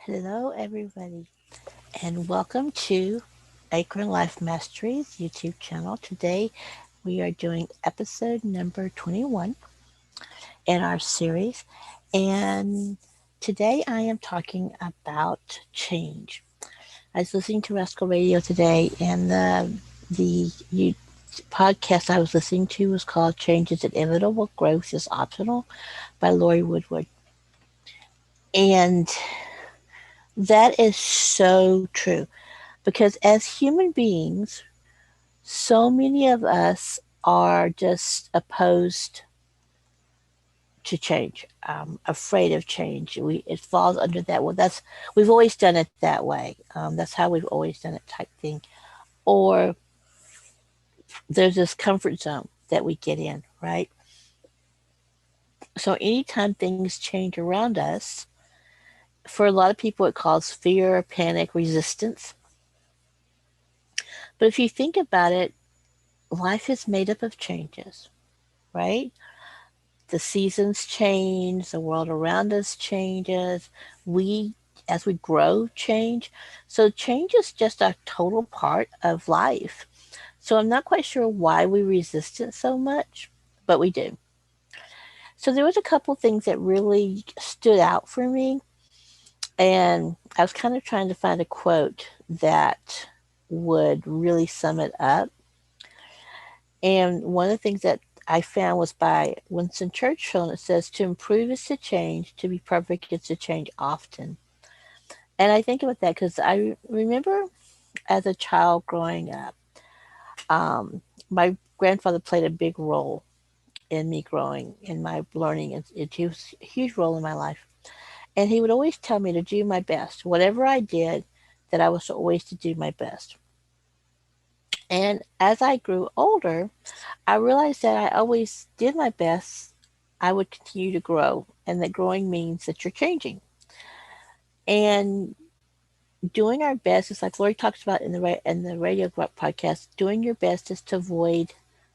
Hello, everybody, and welcome to Acorn Life Masteries YouTube channel. Today, we are doing episode number 21 in our series, and today I am talking about change. I was listening to Rascal Radio today, and the podcast I was listening to was called "Change is Inevitable, Growth is Optional" by Lori Woodward, and that is so true. Because as human beings, so many of us are just opposed to change, afraid of change. It falls under that. Well, we've always done it that way. That's how we've always done it, type thing. Or there's this comfort zone that we get in, right? So anytime things change around us, for a lot of people, it causes fear, panic, resistance. But if you think about it, life is made up of changes, right? The seasons change, the world around us changes, we as we grow change. So change is just a total part of life. So I'm not quite sure why we resist it so much, but we do. So there was a couple things that really stood out for me, and I was kind of trying to find a quote that would really sum it up. And one of the things that I found was by Winston Churchill, and it says, "To improve is to change, to be perfect is to change often." And I think about that because I remember as a child growing up, my grandfather played a big role in me growing, in my learning. He was a huge role in my life. And he would always tell me to do my best. Whatever I did, that I was always to do my best. And as I grew older, I realized that I always did my best. I would continue to grow, and that growing means that you're changing. And doing our best is like Lori talks about in the radio podcast. Doing your best is to avoid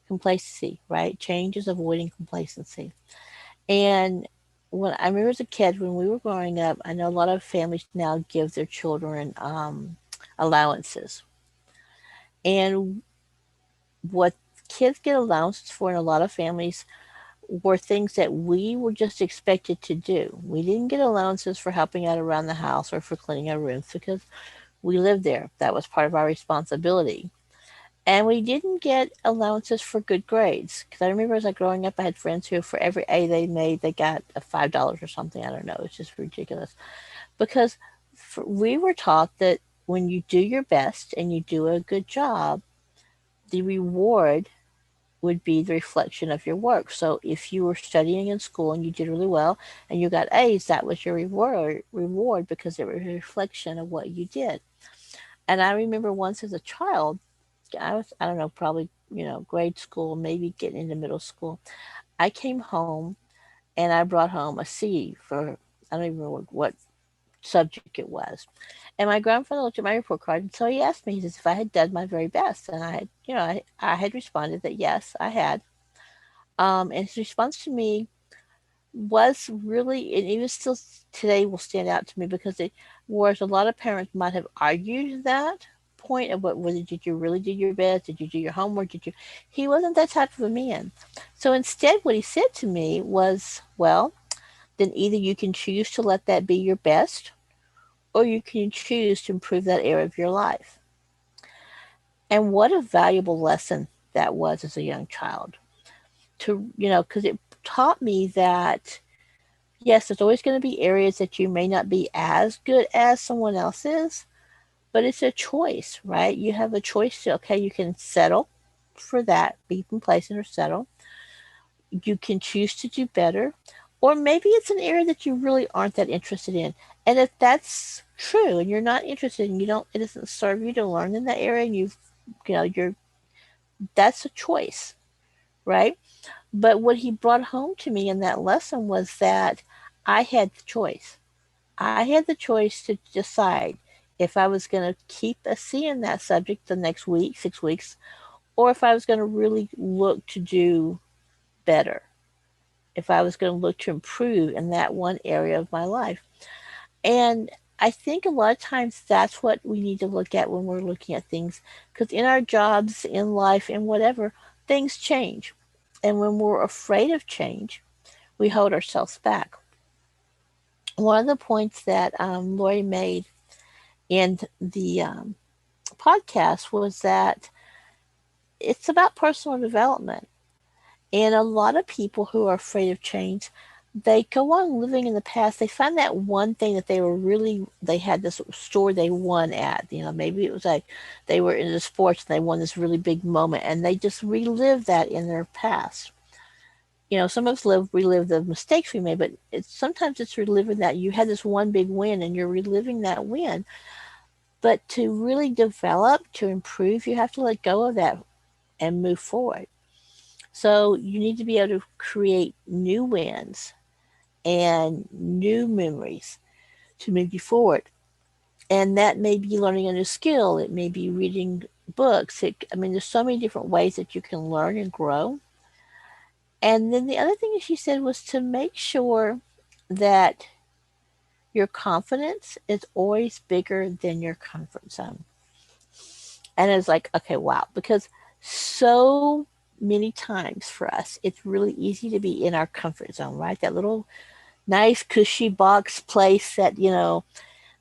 complacency, right? Change is avoiding complacency. And when I remember as a kid when we were growing up, I know a lot of families now give their children allowances, and what kids get allowances for in a lot of families were things that we were just expected to do. We didn't get allowances for helping out around the house or for cleaning our rooms because we lived there. That was part of our responsibility. And we didn't get allowances for good grades. Because I remember as I growing up, I had friends who, for every A they made, they got a $5 or something. I don't know. It's just ridiculous. Because we were taught that when you do your best and you do a good job, the reward would be the reflection of your work. So if you were studying in school and you did really well and you got A's, that was your reward because it was a reflection of what you did. And I remember once as a child, I don't know, probably, grade school, maybe getting into middle school. I came home and I brought home a C for, I don't even remember what subject it was. And my grandfather looked at my report card, and so he asked me, he says, if I had done my very best. And I had, I had responded that yes, I had. And his response to me was really, and even still today will stand out to me because whereas a lot of parents might have argued that point of whether did you really do your best, did you do your homework, he wasn't that type of a man. So instead, what he said to me was, well, then either you can choose to let that be your best, or you can choose to improve that area of your life. And what a valuable lesson that was as a young child to, because it taught me that yes, there's always going to be areas that you may not be as good as someone else is, but it's a choice, right? You have a choice to, okay, you can settle for that, be complacent or settle. You can choose to do better, or maybe it's an area that you really aren't that interested in. And if that's true and you're not interested and it doesn't serve you to learn in that area, and you're, that's a choice, right? But what he brought home to me in that lesson was that I had the choice. I had the choice to decide if I was going to keep a C in that subject the next week, 6 weeks, or if I was going to really look to do better, if I was going to look to improve in that one area of my life. And I think a lot of times that's what we need to look at when we're looking at things, because in our jobs, in life, in whatever, things change. And when we're afraid of change, we hold ourselves back. One of the points that Lori made in the podcast was that it's about personal development. And a lot of people who are afraid of change, they go on living in the past. They find that one thing that they had this store they won at. Maybe it was like they were into sports and they won this really big moment and they just relive that in their past. Some of us relive the mistakes we made, but sometimes it's reliving that you had this one big win and you're reliving that win. But to really develop, to improve, you have to let go of that and move forward. So you need to be able to create new wins and new memories to move you forward. And that may be learning a new skill. It may be reading books. There's so many different ways that you can learn and grow. And then the other thing she said was to make sure that your confidence is always bigger than your comfort zone. And it's like, okay, wow, because so many times for us, it's really easy to be in our comfort zone, right? That little nice, cushy box place that,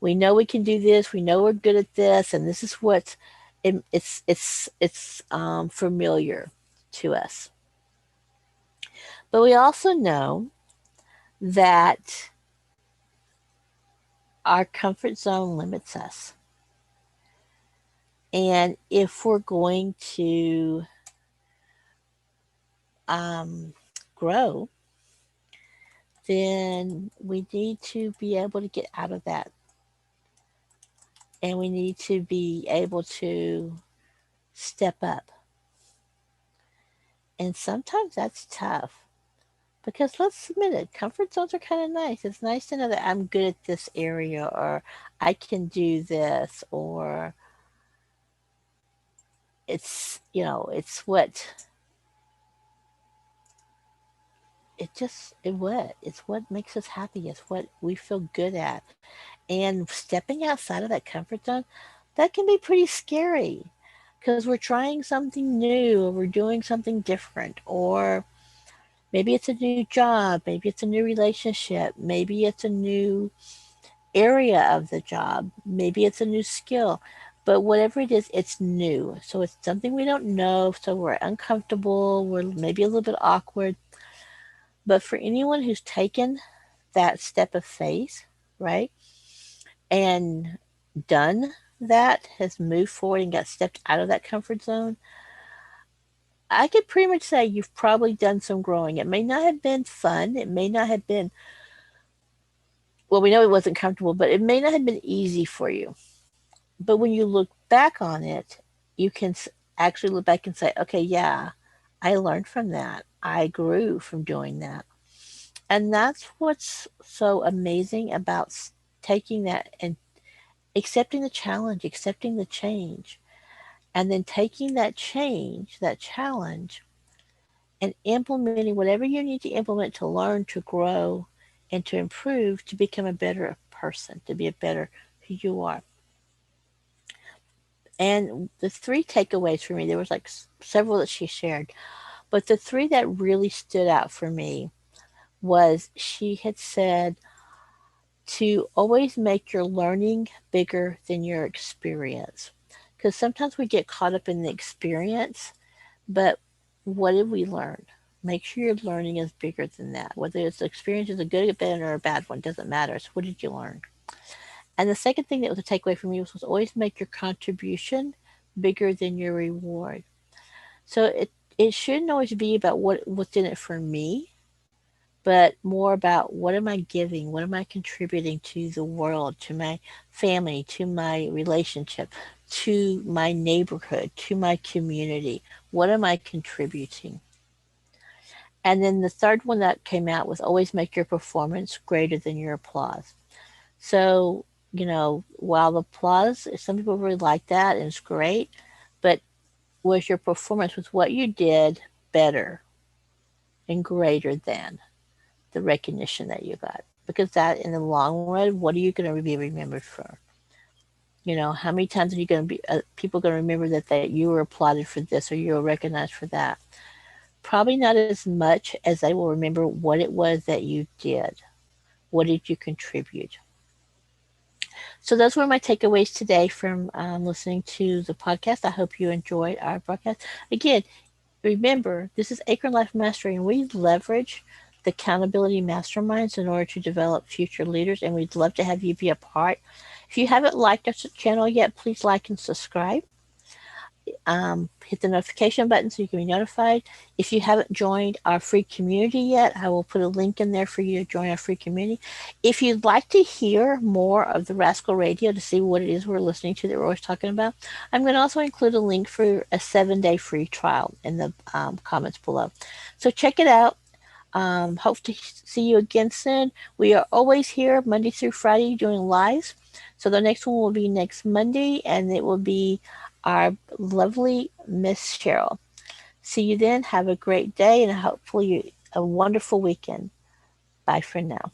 we know we can do this, we know we're good at this, and this is what's it's familiar to us. But we also know that our comfort zone limits us. And if we're going to grow, then we need to be able to get out of that. And we need to be able to step up. And sometimes that's tough. Because let's admit it, comfort zones are kind of nice. It's nice to know that I'm good at this area, or I can do this, or it's it's what makes us happy. It's what we feel good at. And stepping outside of that comfort zone, that can be pretty scary because we're trying something new, or we're doing something different, or maybe it's a new job, maybe it's a new relationship, maybe it's a new area of the job, maybe it's a new skill. But whatever it is, it's new. So it's something we don't know. So we're uncomfortable. We're maybe a little bit awkward. But for anyone who's taken that step of faith, right, and done that, has moved forward and got stepped out of that comfort zone, I could pretty much say you've probably done some growing. It may not have been fun. It may not have been, well, we know it wasn't comfortable, but it may not have been easy for you. But when you look back on it, you can actually look back and say, okay, yeah, I learned from that. I grew from doing that. And that's what's so amazing about taking that and accepting the challenge, accepting the change, and then taking that change, that challenge, and implementing whatever you need to implement to learn, to grow, and to improve, to become a better person, to be a better who you are. And the three takeaways for me, there was like several that she shared, but the three that really stood out for me was she had said to always make your learning bigger than your experience. Because sometimes we get caught up in the experience, but what did we learn? Make sure your learning is bigger than that. Whether it's the experience is a good, a bad, or a bad one, doesn't matter. So what did you learn? And the second thing that was a takeaway for me was always make your contribution bigger than your reward. So it shouldn't always be about what's in it for me, but more about what am I giving? What am I contributing to the world, to my family, to my relationship, to my neighborhood, to my community? What am I contributing? And then the third one that came out was always make your performance greater than your applause. So, while the applause, some people really like that and it's great, but was your performance, was what you did better and greater than the recognition that you got? because that in the long run, what are you going to be remembered for? How many times are you going to be people going to remember that you were applauded for this or you were recognized for that? Probably not as much as they will remember what it was that you did. What did you contribute? So those were my takeaways today from listening to the podcast. I hope you enjoyed our broadcast. Again, remember, this is Acorn Life Mastery, and we leverage the accountability masterminds in order to develop future leaders, and we'd love to have you be a part. If you haven't liked our channel yet, please like and subscribe. Hit the notification button so you can be notified. If you haven't joined our free community yet, I will put a link in there for you to join our free community. If you'd like to hear more of the Rascal Radio to see what it is we're listening to that we're always talking about, I'm going to also include a link for a 7-day free trial in the comments below. So check it out. Hope to see you again soon. We are always here Monday through Friday doing lives. So the next one will be next Monday, and it will be our lovely Miss Cheryl. See you then. Have a great day, and hopefully a wonderful weekend. Bye for now.